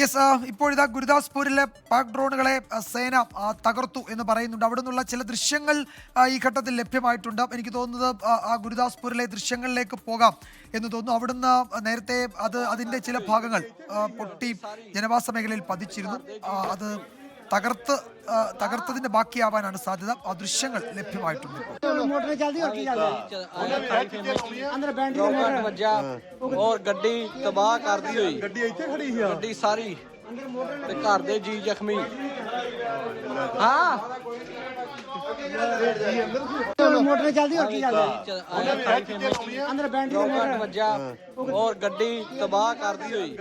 Yes, ഇപ്പോഴിതാ ഗുരുദാസ്പൂരിലെ പാക് ഡ്രോണുകളെ സേന തകർത്തു എന്ന് പറയുന്നുണ്ട്. അവിടെ നിന്നുള്ള ചില ദൃശ്യങ്ങൾ ഈ ഘട്ടത്തിൽ ലഭ്യമായിട്ടുണ്ട്. എനിക്ക് തോന്നുന്നത് ആ ഗുരുദാസ്പൂരിലെ ദൃശ്യങ്ങളിലേക്ക് പോകാം എന്ന് തോന്നുന്നു. അവിടുന്ന് നേരത്തെ അതിൻ്റെ ചില ഭാഗങ്ങൾ പൊട്ടി ജനവാസ മേഖലയിൽ പതിച്ചിരുന്നു. അത് തകർത്തതിന്റെ ബാക്കിയാവാനാണ് സാധ്യത. ആ ദൃശ്യങ്ങൾ ലഭ്യമായിട്ടുണ്ട്.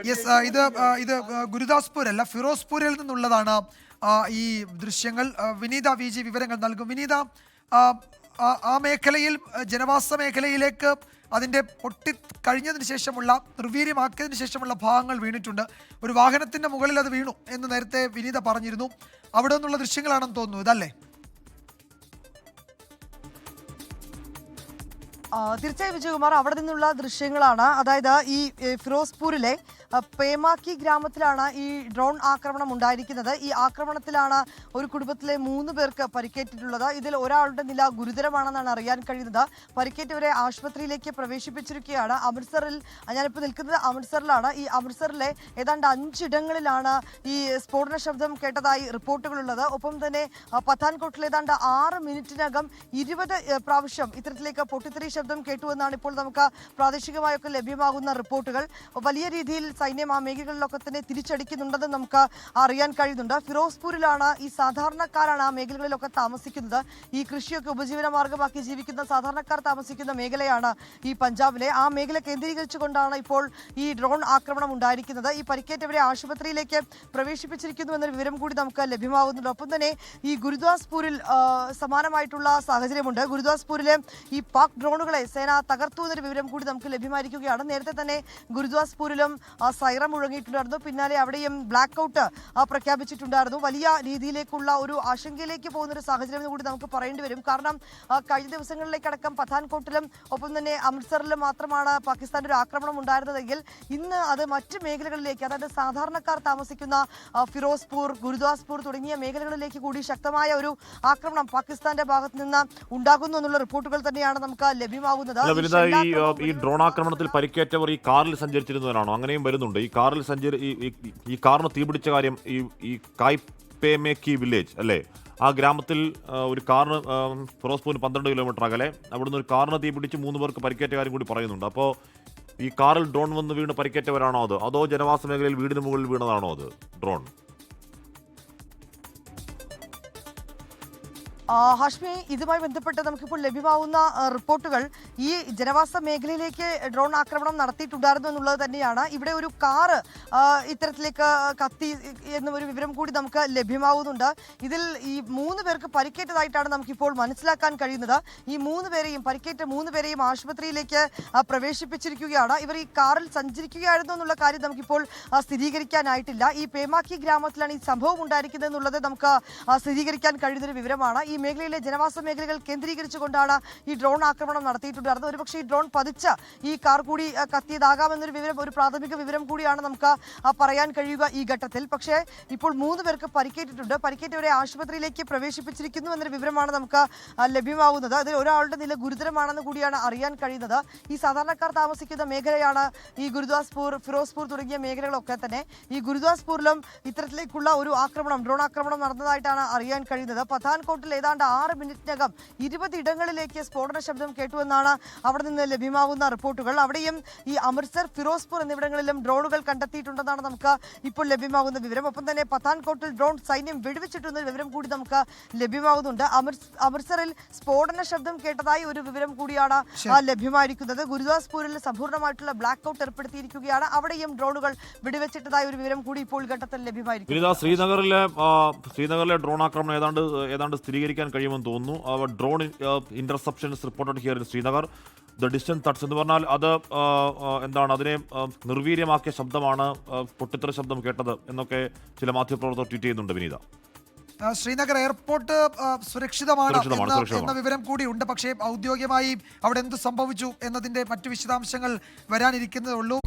യെസ്, ഇത് ഗുരുദാസ്പൂർ അല്ല, ഫിറോസ്പൂരിൽ നിന്നുള്ളതാണ് ഈ ദൃശ്യങ്ങൾ. വിനീത വി ജി വിവരങ്ങൾ നൽകും. വിനീത, ആ മേഖലയിൽ ജനവാസ മേഖലയിലേക്ക് അതിൻ്റെ കഴിഞ്ഞതിന് ശേഷമുള്ള നിർവീര്യമാക്കിയതിന് ശേഷമുള്ള ഭാഗങ്ങൾ വീണിട്ടുണ്ട്. ഒരു വാഹനത്തിൻ്റെ മുകളിൽ അത് വീണു എന്ന് നേരത്തെ വിനീത പറഞ്ഞിരുന്നു. അവിടെ നിന്നുള്ള ദൃശ്യങ്ങളാണെന്ന് തോന്നുന്നു, ഇതല്ലേ? തീർച്ചയായും വിജയകുമാർ, അവിടെ നിന്നുള്ള ദൃശ്യങ്ങളാണ്. അതായത് ഈ ഫിറോസ്പൂരിലെ പേമാക്കി ഗ്രാമത്തിലാണ് ഈ ഡ്രോൺ ആക്രമണം ഉണ്ടായിരിക്കുന്നത്. ഈ ആക്രമണത്തിലാണ് ഒരു കുടുംബത്തിലെ 3 പേർക്ക് പരിക്കേറ്റിട്ടുള്ളത്. ഇതിൽ ഒരാളുടെ നില ഗുരുതരമാണെന്നാണ് അറിയാൻ കഴിയുന്നത്. പരിക്കേറ്റവരെ ആശുപത്രിയിലേക്ക് പ്രവേശിപ്പിച്ചിരിക്കുകയാണ്. അമൃത്സറിൽ, ഞാനിപ്പോൾ നിൽക്കുന്നത് അമൃത്സറിലാണ്. ഈ അമൃത്സറിലെ ഏതാണ്ട് 5 ഇടങ്ങളിലാണ് ഈ സ്ഫോടന ശബ്ദം കേട്ടതായി റിപ്പോർട്ടുകളുള്ളത്. ഒപ്പം തന്നെ പത്താൻകോട്ടിൽ ഏതാണ്ട് 6 മിനിറ്റിനകം 20 പ്രാവശ്യം ഇത്തരത്തിലേക്ക് പൊട്ടിത്തെറി ശബ്ദം കേട്ടുവെന്നാണ് ഇപ്പോൾ നമുക്ക് പ്രാദേശികമായൊക്കെ ലഭ്യമാകുന്ന റിപ്പോർട്ടുകൾ. വലിയ രീതിയിൽ സൈന്യം ആ മേഖലകളിലൊക്കെ തന്നെ തിരിച്ചടിക്കുന്നുണ്ടെന്ന് നമുക്ക് അറിയാൻ കഴിയുന്നുണ്ട്. ഫിറോസ്പൂരിലാണ് ഈ സാധാരണക്കാരാണ് ആ മേഖലകളിലൊക്കെ താമസിക്കുന്നത്. ഈ കൃഷിയൊക്കെ ഉപജീവന മാർഗമാക്കി ജീവിക്കുന്ന സാധാരണക്കാർ താമസിക്കുന്ന മേഖലയാണ് ഈ പഞ്ചാബിലെ. ആ മേഖല കേന്ദ്രീകരിച്ചുകൊണ്ടാണ് ഇപ്പോൾ ഈ ഡ്രോൺ ആക്രമണം ഉണ്ടായിരിക്കുന്നത്. ഈ പരിക്കേറ്റവരെ ആശുപത്രിയിലേക്ക് പ്രവേശിപ്പിച്ചിരിക്കുന്നു എന്നൊരു വിവരം കൂടി നമുക്ക് ലഭ്യമാകുന്നുണ്ട്. ഒപ്പം തന്നെ ഈ ഗുരുദാസ്പൂരിൽ സമാനമായിട്ടുള്ള സാഹചര്യമുണ്ട്. ഗുരുദാസ്പൂരിലെ ഈ പാക് ഡ്രോണുകളെ സേന തകർത്തു എന്നൊരു വിവരം കൂടി നമുക്ക് ലഭ്യമായിരിക്കുകയാണ്. നേരത്തെ തന്നെ ഗുരുദാസ്പൂരിലും സൈറ മുഴങ്ങിയിട്ടുണ്ടായിരുന്നു. പിന്നാലെ അവിടെയും ബ്ലാക്ക് ഔട്ട് പ്രഖ്യാപിച്ചിട്ടുണ്ടായിരുന്നു. വലിയ രീതിയിലേക്കുള്ള ഒരു ആശങ്കയിലേക്ക് പോകുന്ന ഒരു സാഹചര്യം കൂടി നമുക്ക് പറയേണ്ടി വരും. കാരണം കഴിഞ്ഞ ദിവസങ്ങളിലേക്കടക്കം പത്താൻകോട്ടിലും ഒപ്പം തന്നെ അമൃത്സറിലും മാത്രമാണ് പാകിസ്ഥാന്റെ ഒരു ആക്രമണം ഉണ്ടായിരുന്നതെങ്കിൽ ഇന്ന് അത് മറ്റ് മേഖലകളിലേക്ക്, അതായത് സാധാരണക്കാർ താമസിക്കുന്ന ഫിറോസ്പൂർ, ഗുരുദാസ്പൂർ തുടങ്ങിയ മേഖലകളിലേക്ക് കൂടി ശക്തമായ ഒരു ആക്രമണം പാകിസ്ഥാന്റെ ഭാഗത്ത് നിന്ന് ഉണ്ടാകുന്നു എന്നുള്ള റിപ്പോർട്ടുകൾ തന്നെയാണ് നമുക്ക് ലഭ്യമാകുന്നത്. ഈ ഡ്രോൺ ആക്രമണത്തിൽ പരിക്കേറ്റവർ ഈ കാറിൽ സഞ്ചരിച്ചിരുന്നവരാണോ? അങ്ങനെയും വരുന്നുണ്ട്. ഈ കാറിൽ ഈ കാറിന് തീപിടിച്ച കാര്യം ഈ കായ്പേമേക്കി വില്ലേജ് അല്ലേ, ആ ഗ്രാമത്തിൽ ഒരു കാറിന് ഫിറോസ്പൂരിന് 12 കിലോമീറ്റർ അകലെ അവിടുന്ന് ഒരു കാറിന് തീപിടിച്ച് 3 പേർക്ക് പരിക്കേറ്റ കാര്യം കൂടി പറയുന്നുണ്ട്. അപ്പോൾ ഈ കാറിൽ ഡ്രോൺ വന്ന് വീണ് പരിക്കേറ്റവരാണോ അതോ ജനവാസ മേഖലയിൽ വീടിന് മുകളിൽ വീണതാണോ അത് ഡ്രോൺ? ഹാഷ്മി, ഇതുമായി ബന്ധപ്പെട്ട് നമുക്കിപ്പോൾ ലഭ്യമാവുന്ന റിപ്പോർട്ടുകൾ ഈ ജനവാസ മേഖലയിലേക്ക് ഡ്രോൺ ആക്രമണം നടത്തിയിട്ടുണ്ടായിരുന്നു എന്നുള്ളത് തന്നെയാണ്. ഇവിടെ ഒരു കാറ് ഇത്തരത്തിലേക്ക് കത്തി എന്നൊരു വിവരം കൂടി നമുക്ക് ലഭ്യമാവുന്നുണ്ട്. ഇതിൽ ഈ 3 പേർക്ക് പരിക്കേറ്റതായിട്ടാണ് നമുക്കിപ്പോൾ മനസ്സിലാക്കാൻ കഴിയുന്നത്. ഈ 3 പേരെയും പരിക്കേറ്റ 3 പേരെയും ആശുപത്രിയിലേക്ക് പ്രവേശിപ്പിച്ചിരിക്കുകയാണ്. ഇവർ ഈ കാറിൽ സഞ്ചരിക്കുകയായിരുന്നു എന്നുള്ള കാര്യം നമുക്കിപ്പോൾ സ്ഥിരീകരിക്കാനായിട്ടില്ല. ഈ പേമാക്കി ഗ്രാമത്തിലാണ് ഈ സംഭവം ഉണ്ടായിരിക്കുന്നത് എന്നുള്ളത് നമുക്ക് സ്ഥിരീകരിക്കാൻ കഴിയുന്നൊരു വിവരമാണ്. ഈ മേഖലയിലെ ജനവാസ മേഖലകൾ കേന്ദ്രീകരിച്ചുകൊണ്ടാണ് ഈ ഡ്രോൺ ആക്രമണം നടത്തിയിട്ടുണ്ടായിരുന്നത്. ഒരുപക്ഷെ ഈ ഡ്രോൺ പതിച്ച ഈ കാർ കൂടി കത്തിയതാകാമെന്നൊരു വിവരം, ഒരു പ്രാഥമിക വിവരം കൂടിയാണ് നമുക്ക് പറയാൻ കഴിയുക ഈ ഘട്ടത്തിൽ. പക്ഷേ ഇപ്പോൾ 3 പേർക്ക് പരിക്കേറ്റിട്ടുണ്ട്. പരിക്കേറ്റവരെ ആശുപത്രിയിലേക്ക് പ്രവേശിപ്പിച്ചിരിക്കുന്നു എന്നൊരു വിവരമാണ് നമുക്ക് ലഭ്യമാകുന്നത്. അതിൽ ഒരാളുടെ നില ഗുരുതരമാണെന്ന് കൂടിയാണ് അറിയാൻ കഴിയുന്നത്. ഈ സാധാരണക്കാർ താമസിക്കുന്ന മേഖലയാണ് ഈ ഗുരുദാസ്പൂർ, ഫിറോസ്പൂർ തുടങ്ങിയ മേഖലകളൊക്കെ തന്നെ. ഈ ഗുരുദാസ്പൂരിലും ഇത്തരത്തിലേക്കുള്ള ഒരു ആക്രമണം, ഡ്രോൺ ആക്രമണം നടന്നതായിട്ടാണ് അറിയാൻ കഴിയുന്നത്. പത്താൻകോട്ടിൽ ഏതാണ്ട് 6 മിനിറ്റിനകം 20 ഇടങ്ങളിലേക്ക് സ്ഫോടന ശബ്ദം കേട്ടുവെന്നാണ് അവിടെ നിന്ന് ലഭ്യമാകുന്ന റിപ്പോർട്ടുകൾ. അവിടെയും ഈ അമൃത്സർ, ഫിറോസ്പൂർ എന്നിവിടങ്ങളിലും ഡ്രോണുകൾ കണ്ടെത്തിയിട്ടുണ്ടെന്നാണ് നമുക്ക് ഇപ്പോൾ ലഭ്യമാകുന്ന വിവരം. ഒപ്പം തന്നെ പത്താൻകോട്ടിൽ ഡ്രോൺ സൈന്യം വെടിവെച്ചിട്ടുന്ന വിവരം കൂടി നമുക്ക് ലഭ്യമാകുന്നുണ്ട്. അമൃത്സറിൽ സ്ഫോടന ശബ്ദം കേട്ടതായി ഒരു വിവരം കൂടിയാണ് ലഭ്യമായിരിക്കുന്നത്. ഗുരുദാസ്പൂരിൽ സമ്പൂർണ്ണമായിട്ടുള്ള ബ്ലാക്ക് ഔട്ട് ഏർപ്പെടുത്തിയിരിക്കുകയാണ്. അവിടെയും ഡ്രോണുകൾ വെടിവെച്ചിട്ടതായ ഒരു വിവരം കൂടി ഇപ്പോൾ ഘട്ടത്തിൽ ലഭ്യമായിരിക്കും. ശ്രീനഗറിലെ ഡ്രോൺ ആക്രമണം ഏതാണ്ട് സ്ഥിരീകരിക്കാൻ കഴിയുമെന്ന് തോന്നുന്നു. Drone interceptions reported here in Srinagar. The distance തട്സ് എന്ന് പറഞ്ഞാൽ അത് എന്താണ്, അതിനെ നിർവീര്യമാക്കിയ ശബ്ദമാണ്, പൊട്ടിത്തെറി ശബ്ദം കേട്ടത് എന്നൊക്കെ ചില മാധ്യമപ്രവർത്തകർ ട്വീറ്റ് ചെയ്യുന്നുണ്ട്. വിനീത, ശ്രീനഗർ എയർപോർട്ട് സുരക്ഷിതമാണ് എന്ന വിവരം കൂടി ഉണ്ട്. പക്ഷേ ഔദ്യോഗികമായി അവിടെ എന്ത് സംഭവിച്ചു എന്നതിന്റെ മറ്റു വിശദാംശങ്ങൾ വരാനിരിക്കുന്നതേ ഉള്ളൂ.